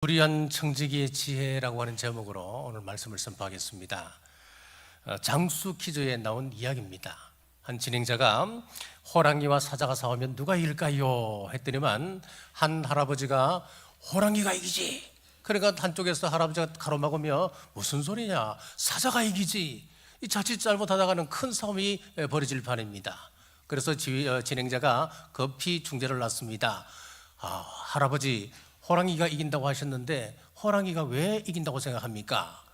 불의한 청지기의 지혜라고 하는 제목으로 오늘 말씀을 선포하겠습니다. 장수 퀴즈에 나온 이야기입니다. 한 진행자가 호랑이와 사자가 싸우면 누가 이길까요? 했더니만 한 할아버지가 호랑이가 이기지. 그러니까 한쪽에서 할아버지가 가로막으며 무슨 소리냐, 사자가 이기지. 이 자칫 잘못하다가는 큰 싸움이 벌어질 판입니다. 그래서 진행자가 급히 중재를 놨습니다. 할아버지, 호랑이가 이긴다고 하셨는데 호랑이가 왜 이긴다고 생각합니까?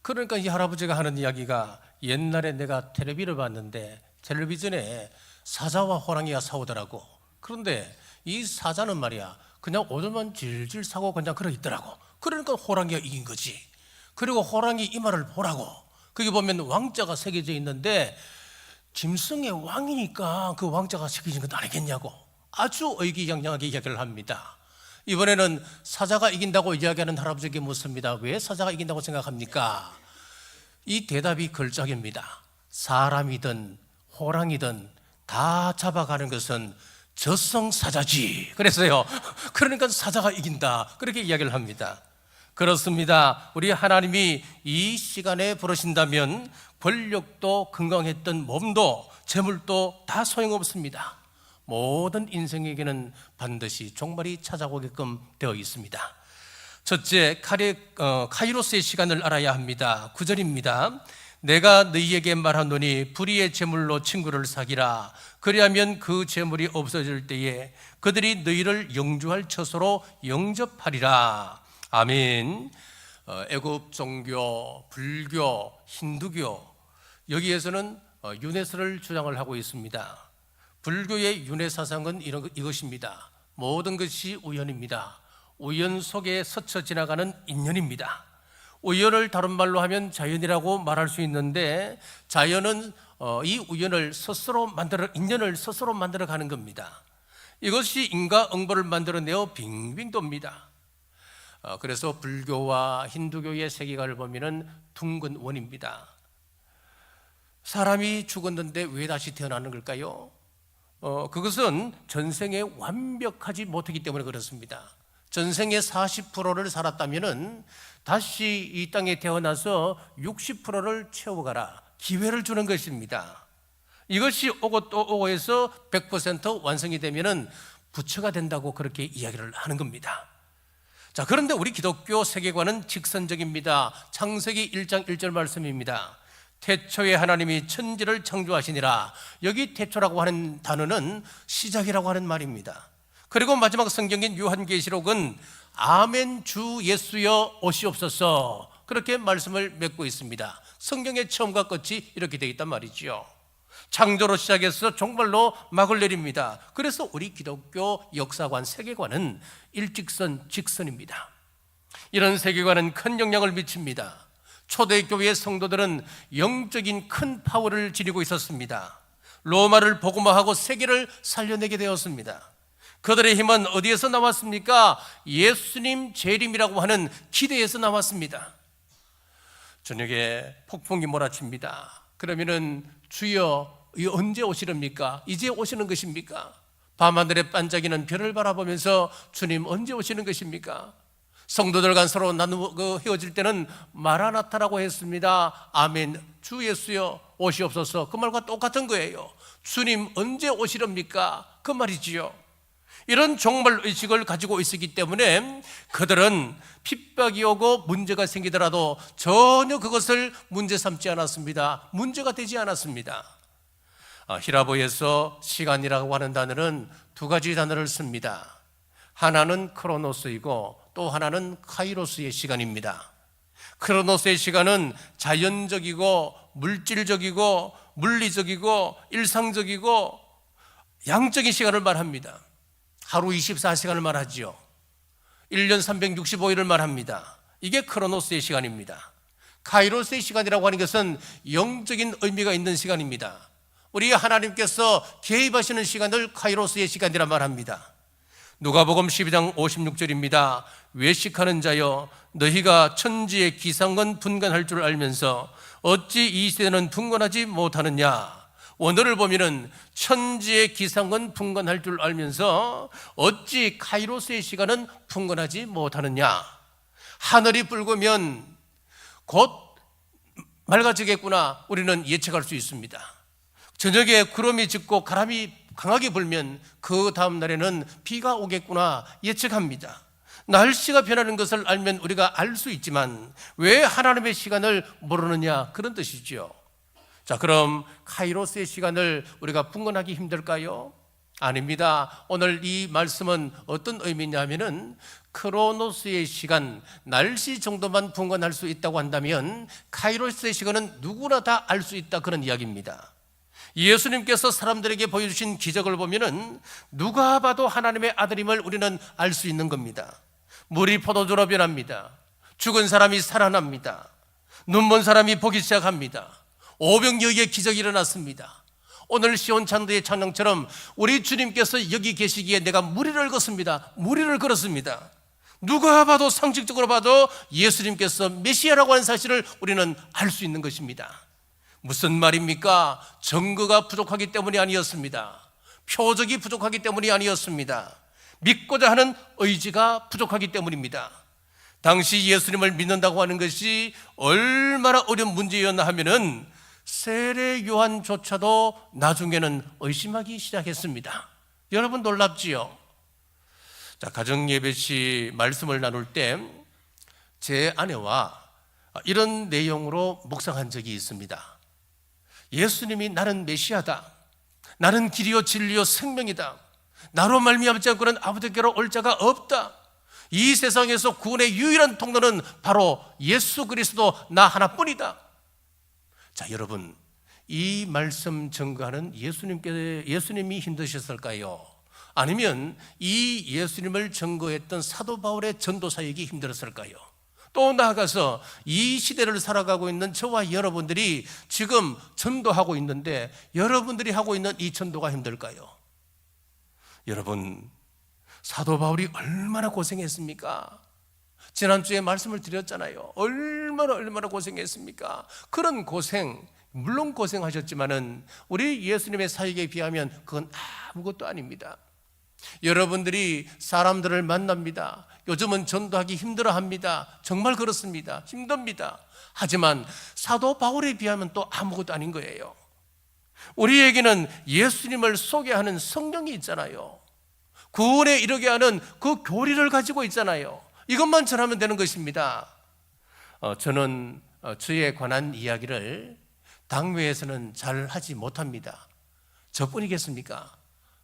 그러니까 이 할아버지가 하는 이야기가, 옛날에 내가 텔레비를 봤는데 텔레비전에 사자와 호랑이가 싸우더라고. 그런데 이 사자는 말이야, 그냥 오줌만 질질 싸고 그냥 그러 있더라고. 그러니까 호랑이가 이긴 거지. 그리고 호랑이 이마를 보라고. 거기 보면 왕자가 새겨져 있는데 짐승의 왕이니까 그 왕자가 새겨진 건 아니겠냐고 아주 의기양양하게 이야기를 합니다. 이번에는 사자가 이긴다고 이야기하는 할아버지에게 묻습니다. 왜 사자가 이긴다고 생각합니까? 이 대답이 걸작입니다. 사람이든 호랑이든 다 잡아가는 것은 저승사자지. 그래서요, 그러니까 사자가 이긴다, 그렇게 이야기를 합니다. 그렇습니다. 우리 하나님이 이 시간에 부르신다면 권력도 건강했던 몸도 재물도 다 소용없습니다. 모든 인생에게는 반드시 종말이 찾아오게끔 되어 있습니다. 첫째, 카이로스의 시간을 알아야 합니다. 9절입니다. 내가 너희에게 말하노니 불의의 재물로 친구를 사귀라. 그리하면 그 재물이 없어질 때에 그들이 너희를 영주할 처소로 영접하리라. 아멘. 애굽 종교, 불교, 힌두교, 여기에서는 윤회설을 주장을 하고 있습니다. 불교의 윤회 사상은 이것입니다. 모든 것이 우연입니다. 우연 속에 스쳐 지나가는 인연입니다. 우연을 다른 말로 하면 자연이라고 말할 수 있는데, 자연은 이 우연을 인연을 스스로 만들어가는 겁니다. 이것이 인과응보를 만들어내어 빙빙 돕니다. 그래서 불교와 힌두교의 세계관을 보면 둥근 원입니다. 사람이 죽었는데 왜 다시 태어나는 걸까요? 그것은 전생에 완벽하지 못하기 때문에 그렇습니다. 전생에 40%를 살았다면 다시 이 땅에 태어나서 60%를 채워가라, 기회를 주는 것입니다. 이것이 오고 또 오고 해서 100% 완성이 되면 부처가 된다고 그렇게 이야기를 하는 겁니다. 자, 그런데 우리 기독교 세계관은 직선적입니다. 창세기 1장 1절 말씀입니다. 태초에 하나님이 천지를 창조하시니라. 여기 태초라고 하는 단어는 시작이라고 하는 말입니다. 그리고 마지막 성경인 요한계시록은 아멘 주 예수여 오시옵소서, 그렇게 말씀을 맺고 있습니다. 성경의 처음과 끝이 이렇게 되어 있단 말이죠. 창조로 시작해서 종말로 막을 내립니다. 그래서 우리 기독교 역사관, 세계관은 일직선, 직선입니다. 이런 세계관은 큰 영향을 미칩니다. 초대교회의 성도들은 영적인 큰 파워를 지니고 있었습니다. 로마를 복음화하고 세계를 살려내게 되었습니다. 그들의 힘은 어디에서 나왔습니까? 예수님 재림이라고 하는 기대에서 나왔습니다. 저녁에 폭풍이 몰아칩니다. 그러면은 주여 언제 오시렵니까? 이제 오시는 것입니까? 밤하늘에 반짝이는 별을 바라보면서 주님 언제 오시는 것입니까? 성도들 간 서로 헤어질 때는 마라나타라고 했습니다. 아멘 주 예수여 오시옵소서, 그 말과 똑같은 거예요. 주님 언제 오시렵니까? 그 말이지요. 이런 종말 의식을 가지고 있었기 때문에 그들은 핍박이 오고 문제가 생기더라도 전혀 그것을 문제 삼지 않았습니다. 문제가 되지 않았습니다. 히라보에서 시간이라고 하는 단어는 두 가지 단어를 씁니다. 하나는 크로노스이고 또 하나는 카이로스의 시간입니다. 크로노스의 시간은 자연적이고 물질적이고 물리적이고 일상적이고 양적인 시간을 말합니다. 하루 24시간을 말하지요. 1년 365일을 말합니다. 이게 크로노스의 시간입니다. 카이로스의 시간이라고 하는 것은 영적인 의미가 있는 시간입니다. 우리 하나님께서 개입하시는 시간을 카이로스의 시간이라 말합니다. 누가복음 12장 56절입니다. 외식하는 자여, 너희가 천지의 기상은 분간할 줄 알면서 어찌 이 시대는 분간하지 못하느냐. 오늘을 보면은 천지의 기상은 분간할 줄 알면서 어찌 카이로스의 시간은 분간하지 못하느냐. 하늘이 붉으면 곧 맑아지겠구나 우리는 예측할 수 있습니다. 저녁에 구름이 짙고 바람이 강하게 불면 그 다음 날에는 비가 오겠구나 예측합니다. 날씨가 변하는 것을 알면 우리가 알 수 있지만 왜 하나님의 시간을 모르느냐, 그런 뜻이죠. 자, 그럼 카이로스의 시간을 우리가 분간하기 힘들까요? 아닙니다. 오늘 이 말씀은 어떤 의미냐면은 크로노스의 시간, 날씨 정도만 분간할 수 있다고 한다면 카이로스의 시간은 누구나 다 알 수 있다, 그런 이야기입니다. 예수님께서 사람들에게 보여주신 기적을 보면은 누가 봐도 하나님의 아들임을 우리는 알 수 있는 겁니다. 물이 포도주로 변합니다. 죽은 사람이 살아납니다. 눈먼 사람이 보기 시작합니다. 오병이어의 기적이 일어났습니다. 오늘 시온찬드의 찬양처럼 우리 주님께서 여기 계시기에 내가 무리를 걷습니다. 무리를 걸었습니다. 누가 봐도, 상식적으로 봐도 예수님께서 메시아라고 하는 사실을 우리는 알 수 있는 것입니다. 무슨 말입니까? 증거가 부족하기 때문이 아니었습니다. 표적이 부족하기 때문이 아니었습니다. 믿고자 하는 의지가 부족하기 때문입니다. 당시 예수님을 믿는다고 하는 것이 얼마나 어려운 문제였나 하면은 세례 요한조차도 나중에는 의심하기 시작했습니다. 여러분 놀랍지요? 자, 가정 예배 시 말씀을 나눌 때 제 아내와 이런 내용으로 묵상한 적이 있습니다. 예수님이 나는 메시아다, 나는 길이요 진리요 생명이다, 나로 말미암지 않고는 아버지께로 올 자가 없다, 이 세상에서 구원의 유일한 통로는 바로 예수 그리스도 나 하나뿐이다. 자, 여러분, 이 말씀 증거하는 예수님이 힘드셨을까요? 아니면 이 예수님을 증거했던 사도 바울의 전도 사역이 힘들었을까요? 또 나아가서 이 시대를 살아가고 있는 저와 여러분들이 지금 전도하고 있는데 여러분들이 하고 있는 이 전도가 힘들까요? 여러분, 사도 바울이 얼마나 고생했습니까? 지난주에 말씀을 드렸잖아요. 얼마나 고생했습니까? 그런 고생, 물론 고생하셨지만은 우리 예수님의 사역에 비하면 그건 아무것도 아닙니다. 여러분들이 사람들을 만납니다. 요즘은 전도하기 힘들어합니다. 정말 그렇습니다. 힘듭니다. 하지만 사도 바울에 비하면 또 아무것도 아닌 거예요. 우리에게는 예수님을 소개하는 성령이 있잖아요. 구원에 이르게 하는 그 교리를 가지고 있잖아요. 이것만 전하면 되는 것입니다. 저는 저에 관한 이야기를 당회에서는 잘 하지 못합니다. 저뿐이겠습니까?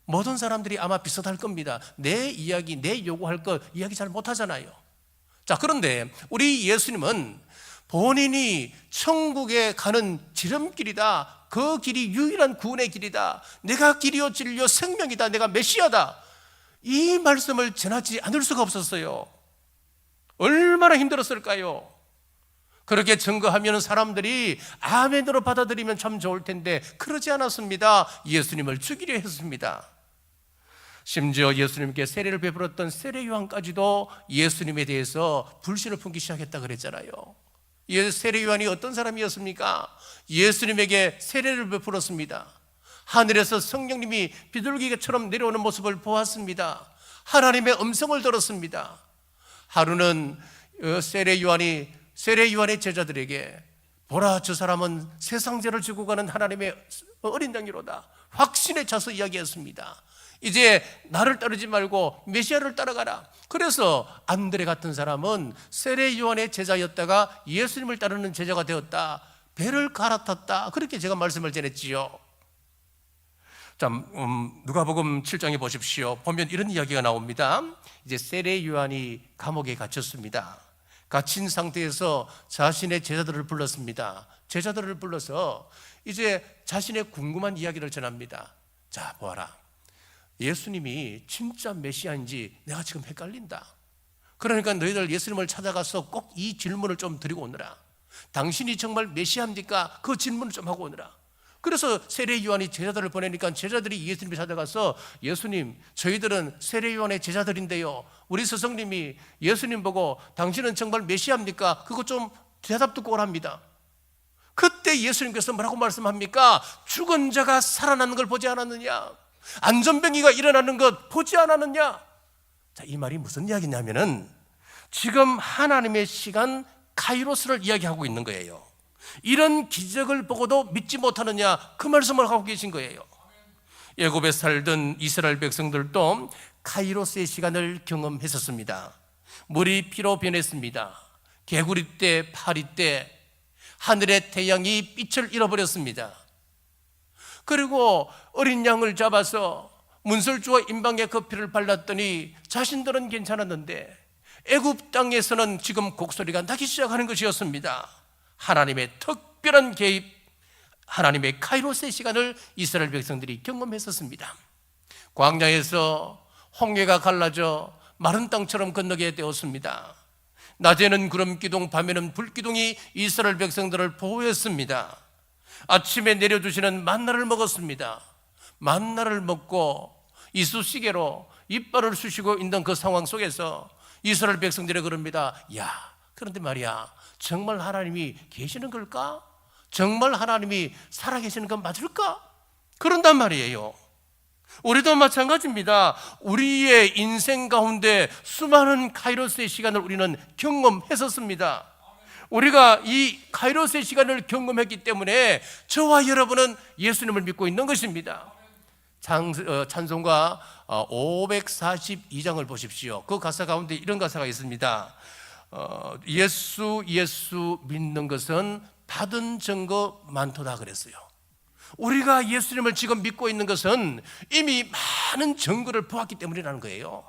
모든 사람들이 아마 비슷할 겁니다. 내 이야기, 내 요구할 것 이야기 잘 못하잖아요. 자, 그런데 우리 예수님은 본인이 천국에 가는 지름길이다, 그 길이 유일한 구원의 길이다, 내가 길이요 진리요 생명이다, 내가 메시아다, 이 말씀을 전하지 않을 수가 없었어요. 얼마나 힘들었을까요? 그렇게 증거하면 사람들이 아멘으로 받아들이면 참 좋을 텐데 그러지 않았습니다. 예수님을 죽이려 했습니다. 심지어 예수님께 세례를 베풀었던 세례 요한까지도 예수님에 대해서 불신을 품기 시작했다 그랬잖아요. 세례 요한이 어떤 사람이었습니까? 예수님에게 세례를 베풀었습니다. 하늘에서 성령님이 비둘기처럼 내려오는 모습을 보았습니다. 하나님의 음성을 들었습니다. 하루는 세례 요한의 제자들에게 보라, 저 사람은 세상 죄를 지고 가는 하나님의 어린 양이로다, 확신에 차서 이야기했습니다. 이제 나를 따르지 말고 메시아를 따라가라. 그래서 안드레 같은 사람은 세례 요한의 제자였다가 예수님을 따르는 제자가 되었다, 배를 갈아탔다, 그렇게 제가 말씀을 전했지요. 자, 누가복음 7장에 보십시오. 보면 이런 이야기가 나옵니다. 이제 세례 요한이 감옥에 갇혔습니다. 갇힌 상태에서 자신의 제자들을 불렀습니다. 제자들을 불러서 이제 자신의 궁금한 이야기를 전합니다. 자, 보아라, 예수님이 진짜 메시아인지 내가 지금 헷갈린다. 그러니까 너희들 예수님을 찾아가서 꼭 이 질문을 좀 드리고 오너라. 당신이 정말 메시아입니까? 그 질문을 좀 하고 오너라. 그래서 세례 요한이 제자들을 보내니까 제자들이 예수님을 찾아가서, 예수님, 저희들은 세례 요한의 제자들인데요, 우리 스승님이 예수님 보고 당신은 정말 메시아입니까? 그거 좀 대답 듣고 오랍니다. 그때 예수님께서 뭐라고 말씀합니까? 죽은 자가 살아나는 걸 보지 않았느냐? 안전병이가 일어나는 것 보지 않았느냐? 자, 이 말이 무슨 이야기냐면은 지금 하나님의 시간 카이로스를 이야기하고 있는 거예요. 이런 기적을 보고도 믿지 못하느냐, 그 말씀을 하고 계신 거예요. 애굽에 살던 이스라엘 백성들도 카이로스의 시간을 경험했었습니다. 물이 피로 변했습니다. 개구리 때, 파리 때 하늘의 태양이 빛을 잃어버렸습니다. 그리고 어린 양을 잡아서 문설주와 임방에 그 피를 발랐더니 자신들은 괜찮았는데 애굽 땅에서는 지금 곡소리가 나기 시작하는 것이었습니다. 하나님의 특별한 개입, 하나님의 카이로스의 시간을 이스라엘 백성들이 경험했었습니다. 광야에서 홍해가 갈라져 마른 땅처럼 건너게 되었습니다. 낮에는 구름기둥, 밤에는 불기둥이 이스라엘 백성들을 보호했습니다. 아침에 내려주시는 만나를 먹었습니다. 만나를 먹고 이쑤시개로 이빨을 쑤시고 있는 그 상황 속에서 이스라엘 백성들이 그럽니다. 야, 그런데 말이야, 정말 하나님이 계시는 걸까? 정말 하나님이 살아계시는 건 맞을까? 그런단 말이에요. 우리도 마찬가지입니다. 우리의 인생 가운데 수많은 카이로스의 시간을 우리는 경험했었습니다. 우리가 이 카이로스의 시간을 경험했기 때문에 저와 여러분은 예수님을 믿고 있는 것입니다. 찬송가 542장을 보십시오. 그 가사 가운데 이런 가사가 있습니다. 예수 믿는 것은 받은 증거 많도다 그랬어요. 우리가 예수님을 지금 믿고 있는 것은 이미 많은 증거를 보았기 때문이라는 거예요.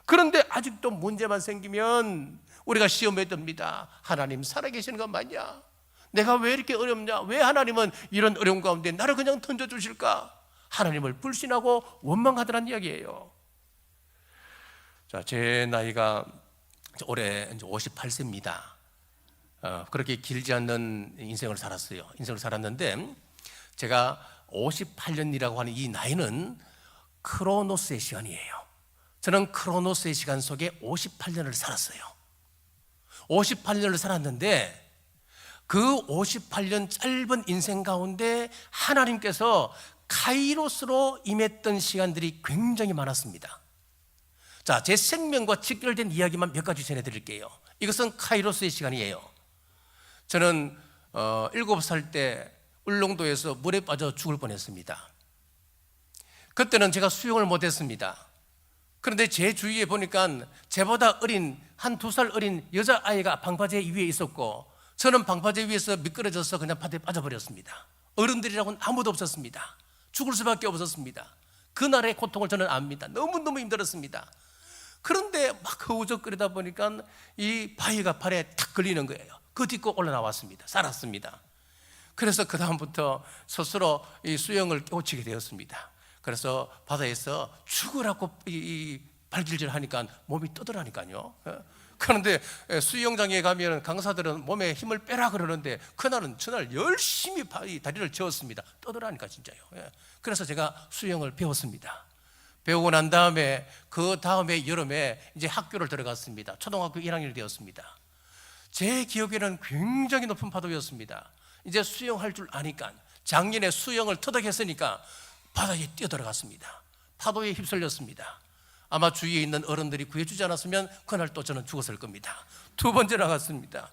그런데 아직도 문제만 생기면 우리가 시험에 듭니다. 하나님 살아계시는 건 맞냐? 내가 왜 이렇게 어렵냐? 왜 하나님은 이런 어려운 가운데 나를 그냥 던져주실까? 하나님을 불신하고 원망하더란 이야기예요. 자, 제 나이가 올해 이제 58세입니다. 그렇게 길지 않는 인생을 살았어요. 인생을 살았는데 제가 58년이라고 하는 이 나이는 크로노스의 시간이에요. 저는 크로노스의 시간 속에 58년을 살았어요. 58년을 살았는데 그 58년 짧은 인생 가운데 하나님께서 카이로스로 임했던 시간들이 굉장히 많았습니다. 자, 제 생명과 직결된 이야기만 몇 가지 전해드릴게요. 이것은 카이로스의 시간이에요. 저는 7살 때 울릉도에서 물에 빠져 죽을 뻔했습니다. 그때는 제가 수영을 못했습니다. 그런데 제 주위에 보니까 제보다 어린 한 2살 어린 여자아이가 방파제 위에 있었고 저는 방파제 위에서 미끄러져서 그냥 바다에 빠져버렸습니다. 어른들이라고는 아무도 없었습니다. 죽을 수밖에 없었습니다. 그날의 고통을 저는 압니다. 너무너무 힘들었습니다. 그런데 막 허우적거리다 보니까 이 바위가 발에 탁 걸리는 거예요. 그 딛고 올라나왔습니다. 살았습니다. 그래서 그 다음부터 스스로 이 수영을 깨우치게 되었습니다. 그래서 바다에서 죽으라고 이 발질질 하니까 몸이 떠들하니까요. 그런데 수영장에 가면 강사들은 몸에 힘을 빼라 그러는데 그날은 저날 열심히 다리를 저었습니다. 떠들하니까 진짜요. 그래서 제가 수영을 배웠습니다. 배우고 난 다음에 그 다음에 여름에 이제 학교를 들어갔습니다. 초등학교 1학년이 되었습니다. 제 기억에는 굉장히 높은 파도였습니다. 이제 수영할 줄 아니까 작년에 수영을 터득했으니까 바다에 뛰어들어갔습니다. 파도에 휩쓸렸습니다. 아마 주위에 있는 어른들이 구해주지 않았으면 그날 또 저는 죽었을 겁니다. 2번째 나갔습니다.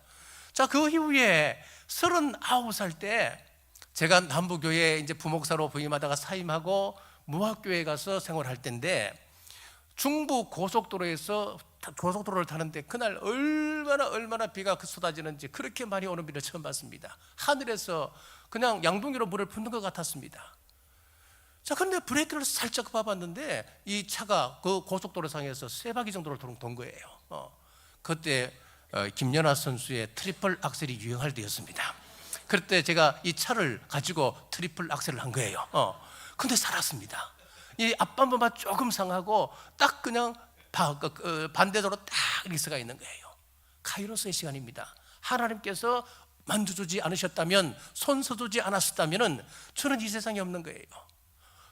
자, 그 이후에 39살 때 제가 남부교회 이제 부목사로 부임하다가 사임하고 무학교에 가서 생활할 때인데 중부 고속도로를 타는데 그날 얼마나 비가 쏟아지는지 그렇게 많이 오는 비를 처음 봤습니다. 하늘에서 그냥 양동이로 물을 붓는 것 같았습니다. 자, 그런데 브레이크를 살짝 밟았는데 이 차가 그 고속도로 상에서 3바퀴 정도를 돈 거예요. 그때 김연아 선수의 트리플 악셀이 유행할 때였습니다. 그때 제가 이 차를 가지고 트리플 악셀을 한 거예요. 근데 살았습니다. 이 앞범퍼만 조금 상하고 딱 그냥 반대도로 딱 리스가 있는 거예요. 카이로스의 시간입니다. 하나님께서 만져주지 않으셨다면, 손서주지 않았었다면 저는 이 세상에 없는 거예요.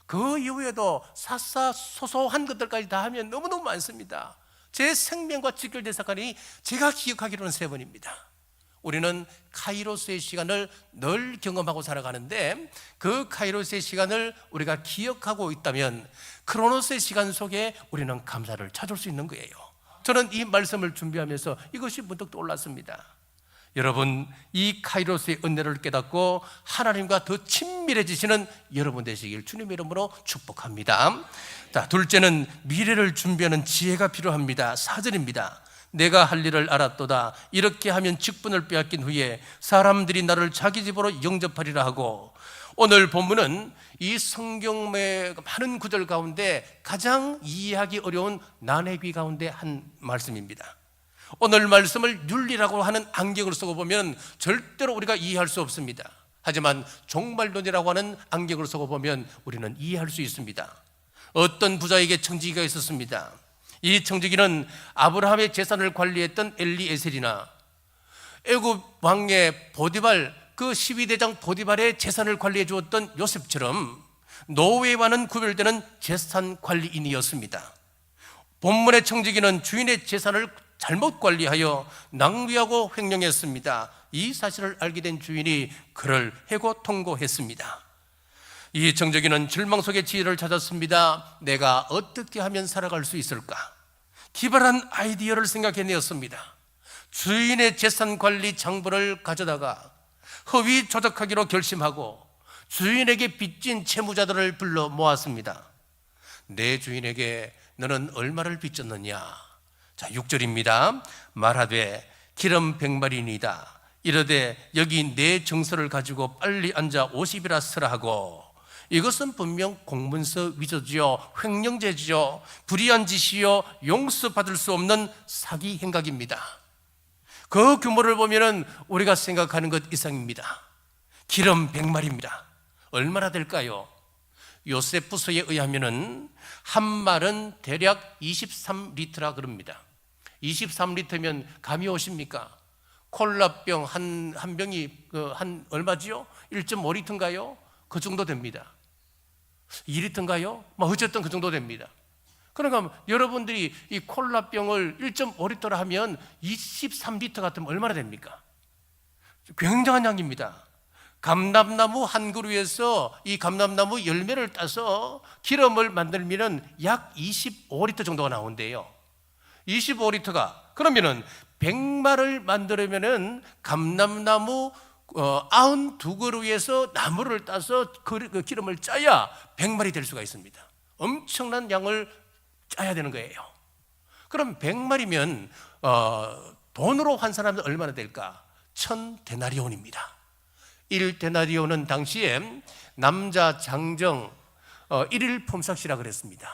그 이후에도 소소한 것들까지 다 하면 너무너무 많습니다. 제 생명과 직결된 사건이 제가 기억하기로는 3번입니다. 우리는 카이로스의 시간을 늘 경험하고 살아가는데 그 카이로스의 시간을 우리가 기억하고 있다면 크로노스의 시간 속에 우리는 감사를 찾을 수 있는 거예요. 저는 이 말씀을 준비하면서 이것이 문득 떠올랐습니다. 여러분, 이 카이로스의 은혜를 깨닫고 하나님과 더 친밀해지시는 여러분 되시길 주님의 이름으로 축복합니다. 자, 둘째는 미래를 준비하는 지혜가 필요합니다. 4절입니다. 내가 할 일을 알았도다. 이렇게 하면 직분을 빼앗긴 후에 사람들이 나를 자기 집으로 영접하리라 하고, 오늘 본문은 이 성경의 많은 구절 가운데 가장 이해하기 어려운 난해귀 가운데 한 말씀입니다. 오늘 말씀을 윤리라고 하는 안경을 쓰고 보면 절대로 우리가 이해할 수 없습니다. 하지만 종말론이라고 하는 안경을 쓰고 보면 우리는 이해할 수 있습니다. 어떤 부자에게 청지기가 있었습니다. 이 청지기는 아브라함의 재산을 관리했던 엘리에셀이나 애굽 왕의 보디발, 그 12대장 보디발의 재산을 관리해 주었던 요셉처럼 노예와는 구별되는 재산 관리인이었습니다. 본문의 청지기는 주인의 재산을 잘못 관리하여 낭비하고 횡령했습니다. 이 사실을 알게 된 주인이 그를 해고 통고했습니다. 이 청지기는 절망 속에 지혜를 찾았습니다. 내가 어떻게 하면 살아갈 수 있을까? 기발한 아이디어를 생각해내었습니다. 주인의 재산 관리 장부를 가져다가 허위 조작하기로 결심하고 주인에게 빚진 채무자들을 불러 모았습니다. 내 주인에게 너는 얼마를 빚졌느냐? 자, 6절입니다. 말하되 기름 100마리이다. 이르되 여기 내 정서를 가지고 빨리 앉아 50이라 쓰라 하고, 이것은 분명 공문서 위조지요, 횡령죄지요, 불의한 짓이요, 용서받을 수 없는 사기 행각입니다. 그 규모를 보면 우리가 생각하는 것 이상입니다. 기름 100마리입니다. 얼마나 될까요? 요세푸스에 의하면 한 말은 대략 23리터라 그럽니다. 23리터면 감이 오십니까? 콜라병 한 병이 한 얼마지요? 1.5리터인가요? 그 정도 됩니다. 2리터인가요? 어쨌든 그 정도 됩니다. 그러니까 여러분들이 이 콜라병을 1.5리터라 하면 23리터 같으면 얼마나 됩니까? 굉장한 양입니다. 감람나무 한 그루에서 이 감람나무 열매를 따서 기름을 만들면 약 25리터 정도가 나온대요. 25리터가 그러면은 100마를 만들려면은 감람나무 92그루에서 나무를 따서 그 기름을 짜야 100마리 될 수가 있습니다. 엄청난 양을 짜야 되는 거예요. 그럼 100마리면 돈으로 환산하면 얼마나 될까? 1000데나리온입니다. 1데나리온은 당시에 남자 장정 1일 품삯이라 그랬습니다.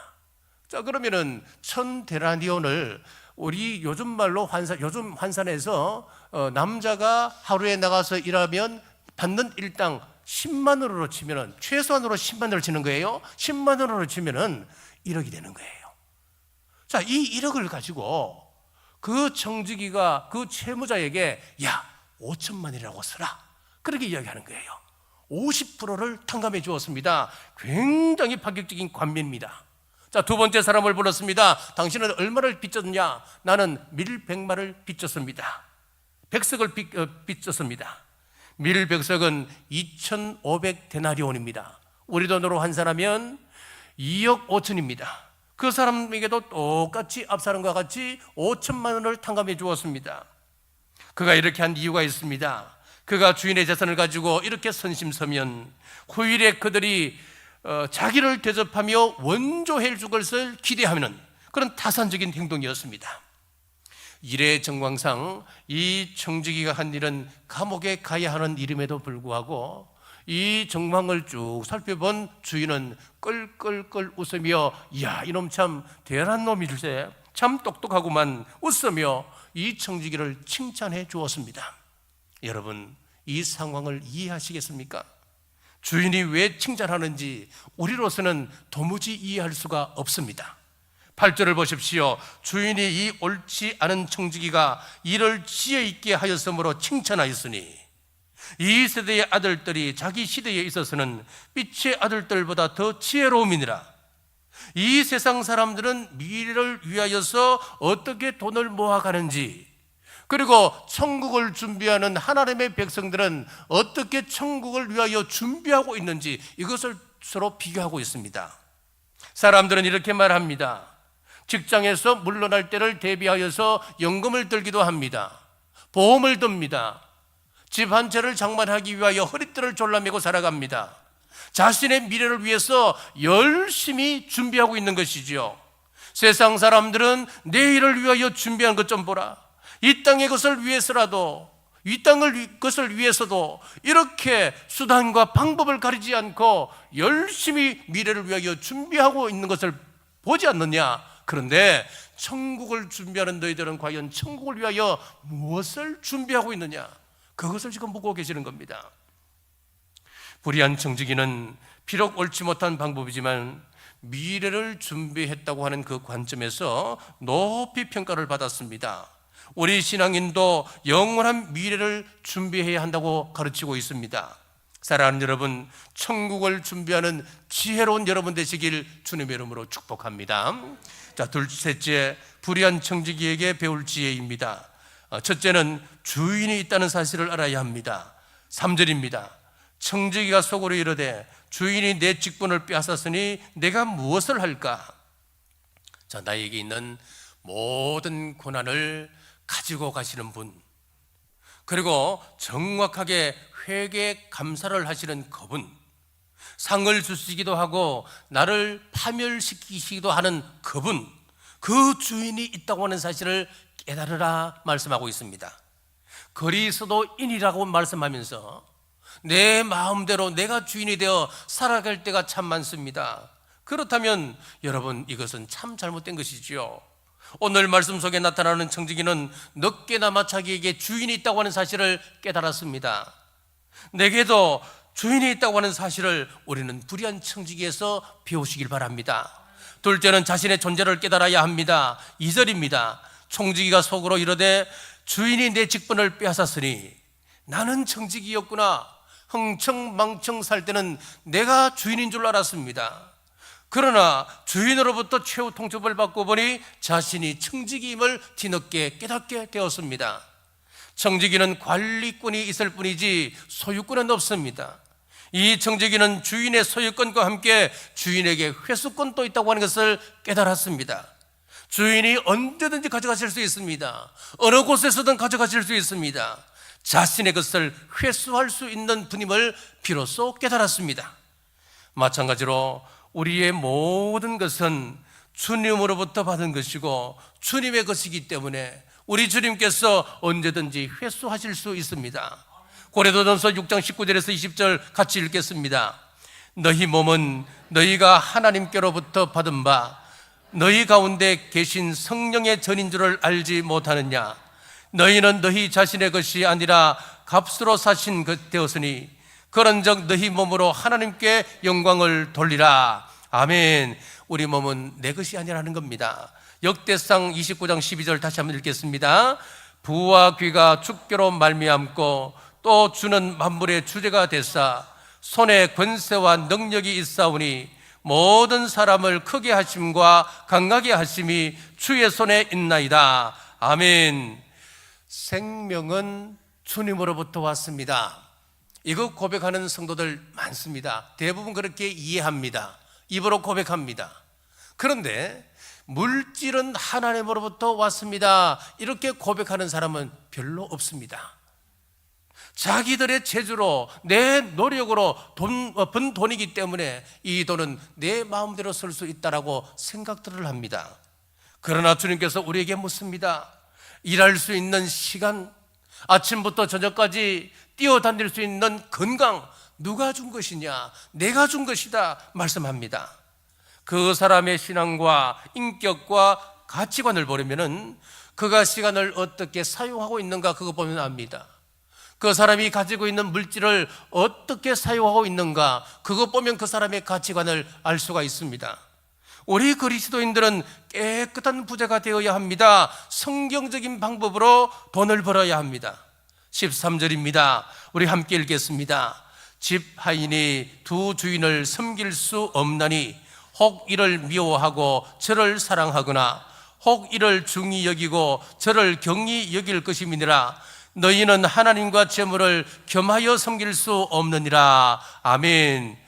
자, 그러면은 1000데나리온을 우리 요즘 말로 요즘 환산해서 남자가 하루에 나가서 일하면 받는 일당 10만 원으로 치면은, 최소한으로 10만 원을 치는 거예요. 10만 원으로 치면은 1억이 되는 거예요. 자, 이 1억을 가지고 그 청지기가 그 채무자에게 야, 5천만이라고 쓰라, 그렇게 이야기하는 거예요. 50%를 탕감해 주었습니다. 굉장히 파격적인 관계입니다. 자, 두 번째 사람을 불렀습니다. 당신은 얼마를 빚졌냐? 나는 밀100마를 빚졌습니다. 백석을 빚졌습니다. 밀백석은 2500데나리온입니다. 우리 돈으로 환산하면 2억 5천입니다. 그 사람에게도 똑같이 앞사람과 같이 5천만 원을 탕감해 주었습니다. 그가 이렇게 한 이유가 있습니다. 그가 주인의 재산을 가지고 이렇게 선심서면 후일에 그들이 자기를 대접하며 원조해 줄 것을 기대하는 그런 타산적인 행동이었습니다. 일의 정황상 이 청지기가 한 일은 감옥에 가야 하는 일임에도 불구하고 이 정황을 쭉 살펴본 주인은 껄껄껄 웃으며 이야, 이놈 참 대단한 놈일세, 참 똑똑하구만 웃으며 이 청지기를 칭찬해 주었습니다. 여러분, 이 상황을 이해하시겠습니까? 주인이 왜 칭찬하는지 우리로서는 도무지 이해할 수가 없습니다. 8절을 보십시오. 주인이 이 옳지 않은 청지기가 이를 지혜 있게 하였으므로 칭찬하였으니 이 세대의 아들들이 자기 시대에 있어서는 빛의 아들들보다 더 지혜로움이니라. 이 세상 사람들은 미래를 위하여서 어떻게 돈을 모아가는지, 그리고 천국을 준비하는 하나님의 백성들은 어떻게 천국을 위하여 준비하고 있는지 이것을 서로 비교하고 있습니다. 사람들은 이렇게 말합니다. 직장에서 물러날 때를 대비하여서 연금을 들기도 합니다. 보험을 듭니다. 집 한 채를 장만하기 위하여 허리띠를 졸라매고 살아갑니다. 자신의 미래를 위해서 열심히 준비하고 있는 것이지요. 세상 사람들은 내일을 위하여 준비한 것 좀 보라. 이 땅의 것을 위해서라도, 이 땅을 것을 위해서도 이렇게 수단과 방법을 가리지 않고 열심히 미래를 위하여 준비하고 있는 것을 보지 않느냐. 그런데 천국을 준비하는 너희들은 과연 천국을 위하여 무엇을 준비하고 있느냐? 그것을 지금 묻고 계시는 겁니다. 불의한 청지기는 비록 옳지 못한 방법이지만 미래를 준비했다고 하는 그 관점에서 높이 평가를 받았습니다. 우리 신앙인도 영원한 미래를 준비해야 한다고 가르치고 있습니다. 사랑하는 여러분, 천국을 준비하는 지혜로운 여러분 되시길 주님의 이름으로 축복합니다. 자, 둘째째, 불의한 청지기에게 배울 지혜입니다. 첫째는 주인이 있다는 사실을 알아야 합니다. 3절입니다. 청지기가 속으로 이르되 주인이 내 직분을 빼앗았으니 내가 무엇을 할까? 자, 나에게 있는 모든 고난을 가지고 가시는 분, 그리고 정확하게 회개 감사를 하시는 그분, 상을 주시기도 하고 나를 파멸시키시기도 하는 그분, 그 주인이 있다고 하는 사실을 깨달으라 말씀하고 있습니다. 그리스도인이라고 말씀하면서 내 마음대로 내가 주인이 되어 살아갈 때가 참 많습니다. 그렇다면 여러분, 이것은 참 잘못된 것이지요. 오늘 말씀 속에 나타나는 청지기는 늦게나마 자기에게 주인이 있다고 하는 사실을 깨달았습니다. 내게도 주인이 있다고 하는 사실을 우리는 불의한 청지기에서 배우시길 바랍니다. 둘째는 자신의 존재를 깨달아야 합니다. 2절입니다. 청지기가 속으로 이르되 주인이 내 직분을 빼앗았으니 나는 청지기였구나. 흥청망청 살 때는 내가 주인인 줄 알았습니다. 그러나 주인으로부터 최후 통첩을 받고 보니 자신이 청지기임을 뒤늦게 깨닫게 되었습니다. 청지기는 관리꾼이 있을 뿐이지 소유권은 없습니다. 이 청지기는 주인의 소유권과 함께 주인에게 회수권도 있다고 하는 것을 깨달았습니다. 주인이 언제든지 가져가실 수 있습니다. 어느 곳에서든 가져가실 수 있습니다. 자신의 것을 회수할 수 있는 분임을 비로소 깨달았습니다. 마찬가지로 우리의 모든 것은 주님으로부터 받은 것이고 주님의 것이기 때문에 우리 주님께서 언제든지 회수하실 수 있습니다. 고린도전서 6장 19절에서 20절 같이 읽겠습니다. 너희 몸은 너희가 하나님께로부터 받은 바 너희 가운데 계신 성령의 전인 줄을 알지 못하느냐? 너희는 너희 자신의 것이 아니라 값으로 사신 것 되었으니 그런즉 너희 몸으로 하나님께 영광을 돌리라. 아멘. 우리 몸은 내 것이 아니라는 겁니다. 역대상 29장 12절 다시 한번 읽겠습니다. 부와 귀가 주께로 말미암고 또 주는 만물의 주제가 됐사 손에 권세와 능력이 있사오니 모든 사람을 크게 하심과 강하게 하심이 주의 손에 있나이다. 아멘. 생명은 주님으로부터 왔습니다. 이거 고백하는 성도들 많습니다. 대부분 그렇게 이해합니다. 입으로 고백합니다. 그런데 물질은 하나님으로부터 왔습니다. 이렇게 고백하는 사람은 별로 없습니다. 자기들의 재주로 내 노력으로 번 돈이기 때문에 이 돈은 내 마음대로 쓸 수 있다라고 생각들을 합니다. 그러나 주님께서 우리에게 묻습니다. 일할 수 있는 시간, 아침부터 저녁까지 뛰어다닐 수 있는 건강 누가 준 것이냐? 내가 준 것이다 말씀합니다. 그 사람의 신앙과 인격과 가치관을 보려면 그가 시간을 어떻게 사용하고 있는가 그거 보면 압니다. 그 사람이 가지고 있는 물질을 어떻게 사용하고 있는가 그거 보면 그 사람의 가치관을 알 수가 있습니다. 우리 그리스도인들은 깨끗한 부자가 되어야 합니다. 성경적인 방법으로 돈을 벌어야 합니다. 13절입니다. 우리 함께 읽겠습니다. 집 하인이 두 주인을 섬길 수 없나니 혹 이를 미워하고 저를 사랑하거나 혹 이를 중히 여기고 저를 경히 여길 것임이니라. 너희는 하나님과 재물을 겸하여 섬길 수 없느니라. 아멘.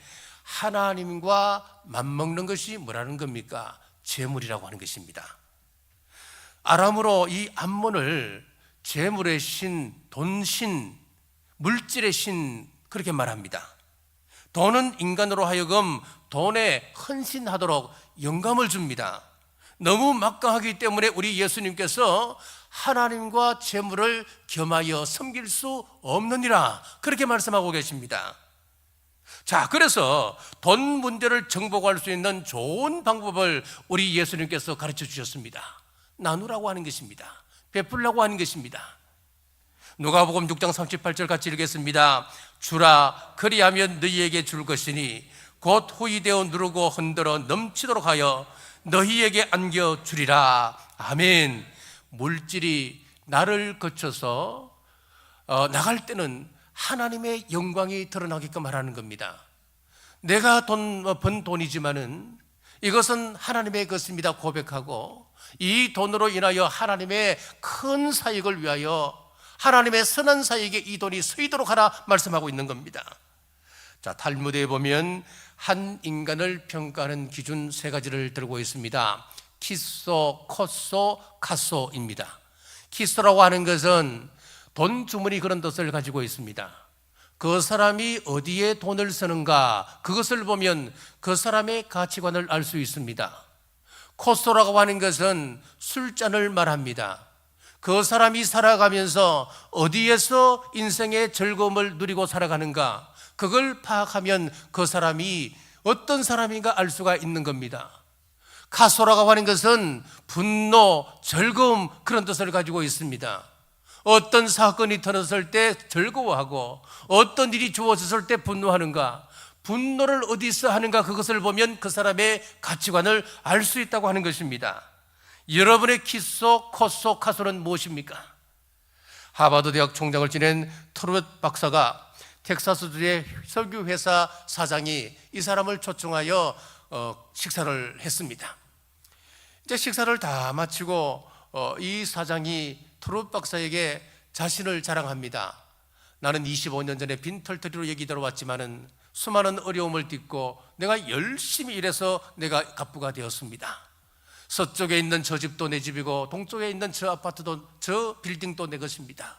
하나님과 맞먹는 것이 뭐라는 겁니까? 재물이라고 하는 것입니다. 아람으로 이 암몬을 재물의 신, 돈신, 물질의 신 그렇게 말합니다. 돈은 인간으로 하여금 돈에 헌신하도록 영감을 줍니다. 너무 막강하기 때문에 우리 예수님께서 하나님과 재물을 겸하여 섬길 수 없느니라 그렇게 말씀하고 계십니다. 자, 그래서 돈 문제를 정복할 수 있는 좋은 방법을 우리 예수님께서 가르쳐 주셨습니다. 나누라고 하는 것입니다. 베풀라고 하는 것입니다. 누가복음 6장 38절 같이 읽겠습니다. 주라, 그리하면 너희에게 줄 것이니 곧 후이되어 누르고 흔들어 넘치도록 하여 너희에게 안겨 주리라. 아멘. 물질이 나를 거쳐서 나갈 때는 하나님의 영광이 드러나게끔 하라는 겁니다. 내가 번 돈이지만은 이것은 하나님의 것입니다 고백하고 이 돈으로 인하여 하나님의 큰 사역을 위하여 하나님의 선한 사역에 이 돈이 쓰이도록 하라 말씀하고 있는 겁니다. 자, 탈무드에 보면 한 인간을 평가하는 기준 세 가지를 들고 있습니다. 키소, 코소, 카소입니다. 키소라고 하는 것은 돈 주머니 그런 뜻을 가지고 있습니다. 그 사람이 어디에 돈을 쓰는가 그것을 보면 그 사람의 가치관을 알 수 있습니다. 코소라고 하는 것은 술잔을 말합니다. 그 사람이 살아가면서 어디에서 인생의 즐거움을 누리고 살아가는가 그걸 파악하면 그 사람이 어떤 사람인가 알 수가 있는 겁니다. 카소라고 하는 것은 분노, 즐거움 그런 뜻을 가지고 있습니다. 어떤 사건이 터졌을 때 즐거워하고 어떤 일이 주어졌을 때 분노하는가 분노를 어디서 하는가 그것을 보면 그 사람의 가치관을 알 수 있다고 하는 것입니다. 여러분의 키소, 코소, 카소는 무엇입니까? 하버드 대학 총장을 지낸 트루엇 박사가 텍사스주의 석유회사 사장이 이 사람을 초청하여 식사를 했습니다. 이제 식사를 다 마치고 이 사장이 트루엇 박사에게 자신을 자랑합니다. 나는 25년 전에 빈털터리로 여기 들어왔지만은 수많은 어려움을 딛고 내가 열심히 일해서 내가 갑부가 되었습니다. 서쪽에 있는 저 집도 내 집이고 동쪽에 있는 저 아파트도 저 빌딩도 내 것입니다.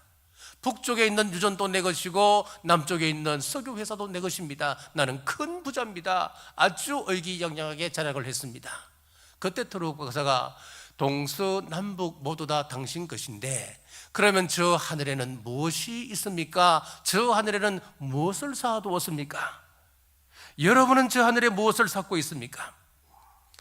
북쪽에 있는 유전도 내 것이고 남쪽에 있는 석유회사도 내 것입니다. 나는 큰 부자입니다. 아주 의기양양하게 자랑을 했습니다. 그때 트루엇 박사가 동서남북 모두 다 당신 것인데 그러면 저 하늘에는 무엇이 있습니까? 저 하늘에는 무엇을 쌓아두었습니까? 여러분은 저 하늘에 무엇을 쌓고 있습니까?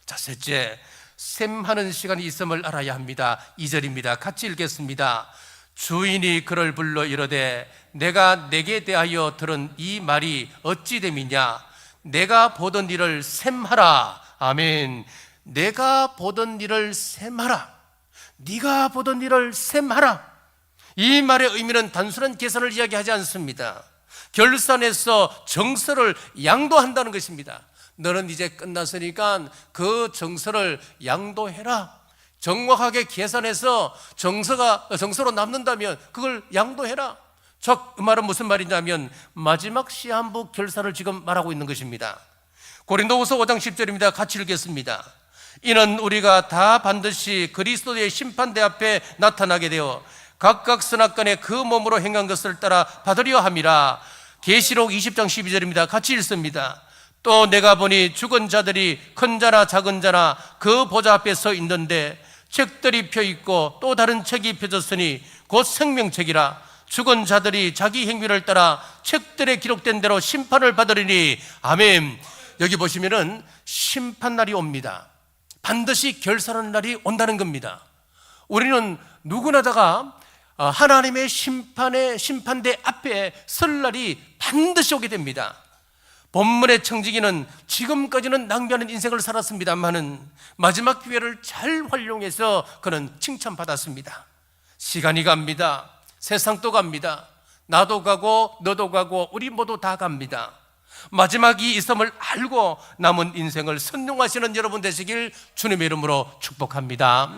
자, 셋째, 셈하는 시간이 있음을 알아야 합니다. 2절입니다. 같이 읽겠습니다. 주인이 그를 불러 이르되 내가 내게 대하여 들은 이 말이 어찌 됨이냐? 내가 보던 일을 셈하라. 아멘. 내가 보던 일을 셈하라. 네가 보던 일을 셈하라. 이 말의 의미는 단순한 계산을 이야기하지 않습니다. 결산해서 정서를 양도한다는 것입니다. 너는 이제 끝났으니까 그 정서를 양도해라. 정확하게 계산해서 정서로 남는다면 그걸 양도해라. 즉, 그 말은 무슨 말이냐면 마지막 시한부 결산을 지금 말하고 있는 것입니다. 고린도후서 5장 10절입니다. 같이 읽겠습니다. 이는 우리가 다 반드시 그리스도의 심판대 앞에 나타나게 되어 각각 선악간에 그 몸으로 행한 것을 따라 받으려 함이라. 계시록 20장 12절입니다. 같이 읽습니다. 또 내가 보니 죽은 자들이 큰 자나 작은 자나 그 보좌 앞에 서 있는데 책들이 펴 있고 또 다른 책이 펴졌으니 곧 생명책이라. 죽은 자들이 자기 행위를 따라 책들에 기록된 대로 심판을 받으리니. 아멘. 여기 보시면은 심판날이 옵니다. 반드시 결산하는 날이 온다는 겁니다. 우리는 누구나 다가 하나님의 심판대 앞에 설 날이 반드시 오게 됩니다. 본문의 청지기는 지금까지는 낭비하는 인생을 살았습니다만은 마지막 기회를 잘 활용해서 그는 칭찬받았습니다. 시간이 갑니다. 세상도 갑니다. 나도 가고 너도 가고 우리 모두 다 갑니다. 마지막이 있음을 알고 남은 인생을 선용하시는 여러분 되시길 주님의 이름으로 축복합니다.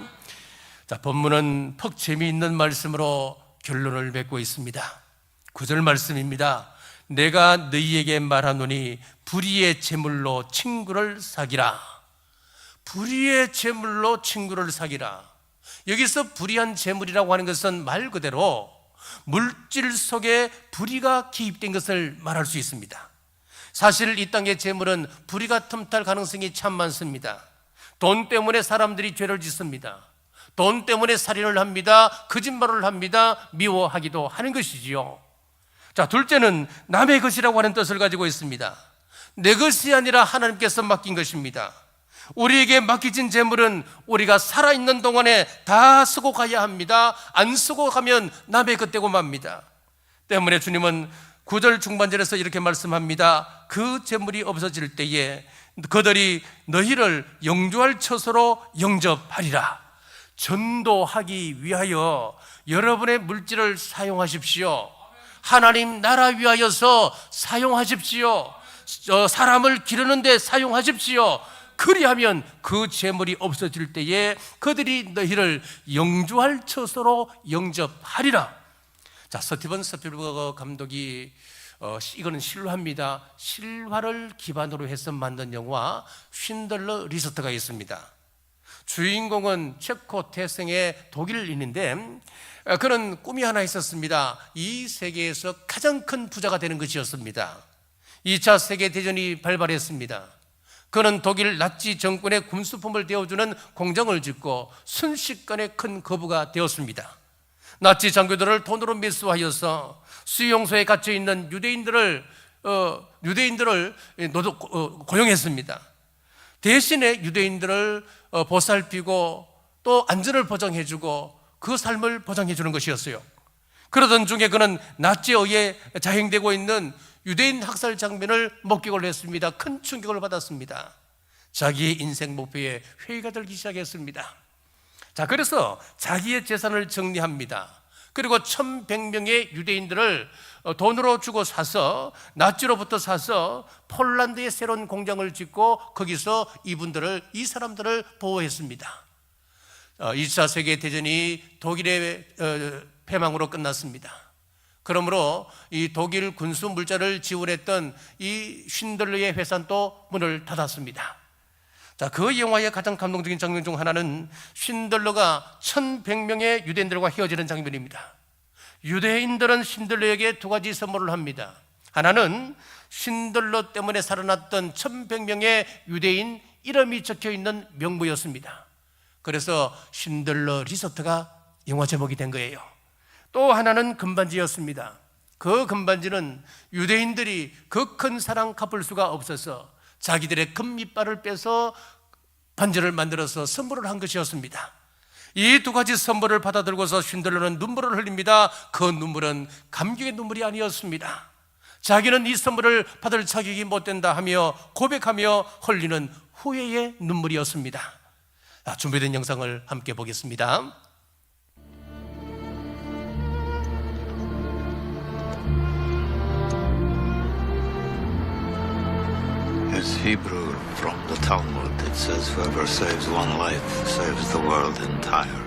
자, 본문은 퍽 재미있는 말씀으로 결론을 맺고 있습니다. 9절 말씀입니다. 내가 너희에게 말하노니 불의의 제물로 친구를 사귀라. 불의의 재물로 친구를 사귀라. 여기서 불의한 재물이라고 하는 것은 말 그대로 물질 속에 불의가 기입된 것을 말할 수 있습니다. 사실 이 땅의 재물은 불의가 틈탈 가능성이 참 많습니다. 돈 때문에 사람들이 죄를 짓습니다. 돈 때문에 살인을 합니다. 거짓말을 합니다. 미워하기도 하는 것이지요. 자, 둘째는 남의 것이라고 하는 뜻을 가지고 있습니다. 내 것이 아니라 하나님께서 맡긴 것입니다. 우리에게 맡겨진 재물은 우리가 살아있는 동안에 다 쓰고 가야 합니다. 안 쓰고 가면 남의 것 되고 맙니다. 때문에 주님은 9절 중반절에서 이렇게 말씀합니다. 그 재물이 없어질 때에 그들이 너희를 영주할 처소로 영접하리라. 전도하기 위하여 여러분의 물질을 사용하십시오. 하나님 나라 위하여서 사용하십시오. 사람을 기르는 데 사용하십시오. 그리하면 그 재물이 없어질 때에 그들이 너희를 영주할 처소로 영접하리라. 자, 스티븐 스필버그 감독이 이거는 실화입니다. 실화를 기반으로 해서 만든 영화 쉰들러 리스트가 있습니다. 주인공은 체코 태생의 독일인인데 그는 꿈이 하나 있었습니다. 이 세계에서 가장 큰 부자가 되는 것이었습니다. 2차 세계대전이 발발했습니다. 그는 독일 나치 정권의 군수품을 대어주는 공장을 짓고 순식간에 큰 거부가 되었습니다. 나치 장교들을 돈으로 매수하여서 수용소에 갇혀있는 유대인들을 고용했습니다. 대신에 유대인들을 보살피고 또 안전을 보장해주고 그 삶을 보장해주는 것이었어요. 그러던 중에 그는 나치에 의해 자행되고 있는 유대인 학살 장면을 목격을 했습니다. 큰 충격을 받았습니다. 자기의 인생 목표에 회의가 들기 시작했습니다. 자, 그래서 자기의 재산을 정리합니다. 그리고 1100명의 유대인들을 돈으로 주고 사서 나치로부터 사서 폴란드에 새로운 공장을 짓고 거기서 이 사람들을 보호했습니다. 2차 세계대전이 독일의 패망으로 끝났습니다. 그러므로 이 독일 군수 물자를 지원했던 이 쉰들러의 회사는 또 문을 닫았습니다. 자, 그 영화의 가장 감동적인 장면 중 하나는 쉰들러가 1100명의 유대인들과 헤어지는 장면입니다. 유대인들은 쉰들러에게 두 가지 선물을 합니다. 하나는 쉰들러 때문에 살아났던 1100명의 유대인 이름이 적혀있는 명부였습니다. 그래서 쉰들러 리서트가 영화 제목이 된 거예요. 또 하나는 금반지였습니다. 그 금반지는 유대인들이 그 큰 사랑 갚을 수가 없어서 자기들의 금이빨을 빼서 반지를 만들어서 선물을 한 것이었습니다. 이 두 가지 선물을 받아들고서 쉰들러는 눈물을 흘립니다. 그 눈물은 감격의 눈물이 아니었습니다. 자기는 이 선물을 받을 자격이 못 된다 하며 고백하며 흘리는 후회의 눈물이었습니다. 준비된 영상을 함께 보겠습니다. It's Hebrew from the Talmud. It says, whoever saves one life saves the world entire.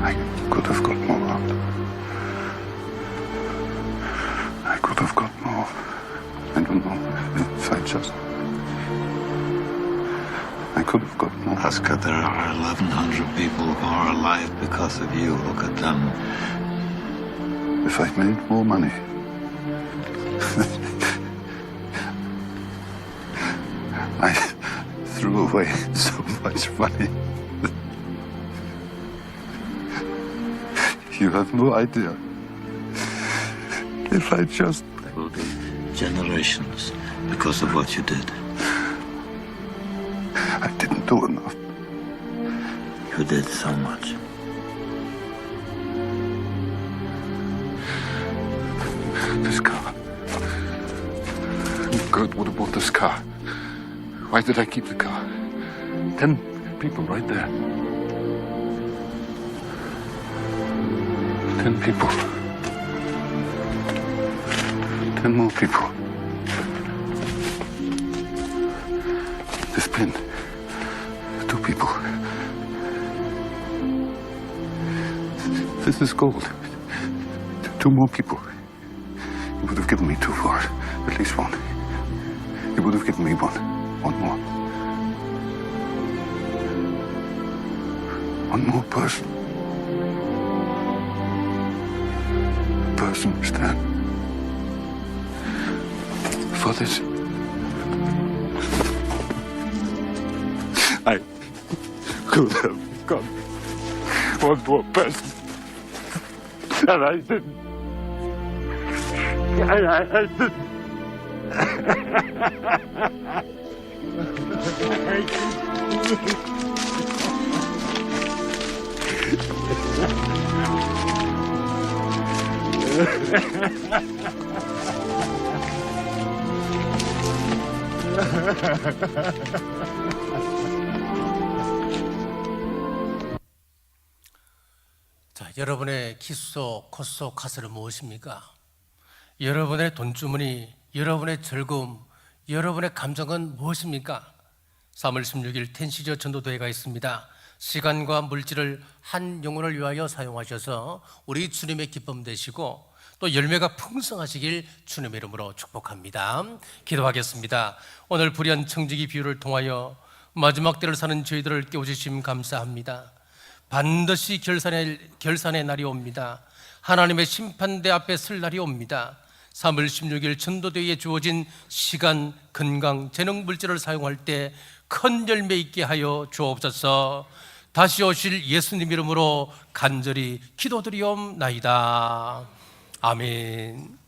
I could have got more out. I could have got more. I don't know if I just... I could have got more. Oscar, there are 1,100 people who are alive because of you. Look at them. If I'd made more money. I threw away so much money. You have no idea. If I just... There will be generations because of what you did. I didn't do enough. You did so much. This car. Gert would have bought this car. Why did I keep the car? 10 people right there. 10 people. 10 more people. This pin. 2 people. This is gold. 2 more people. He would have given me 2 for it. At least 1. He would have given me 1. 1 more. 1 more person. A person, Stan. For this. I could have got 1 more person. And I didn't. I didn't. 자, 여러분의 키소, 코소, 카스는 무엇입니까? 여러분의 돈주머니, 여러분의 즐거움, 여러분의 감정은 무엇입니까? 3월 16일 텐시저 전도대회가 있습니다. 시간과 물질을 한 영혼을 위하여 사용하셔서 우리 주님의 기쁨 되시고 또 열매가 풍성하시길 주님의 이름으로 축복합니다. 기도하겠습니다. 오늘 불의한 청지기 비유를 통하여 마지막 때를 사는 저희들을 깨워주심 감사합니다. 반드시 결산의 날이 옵니다. 하나님의 심판대 앞에 설 날이 옵니다. 3월 16일 전도대회에 주어진 시간, 건강, 재능, 물질을 사용할 때 큰 열매 있게 하여 주옵소서. 다시 오실 예수님 이름으로 간절히 기도드리옵나이다. 아멘.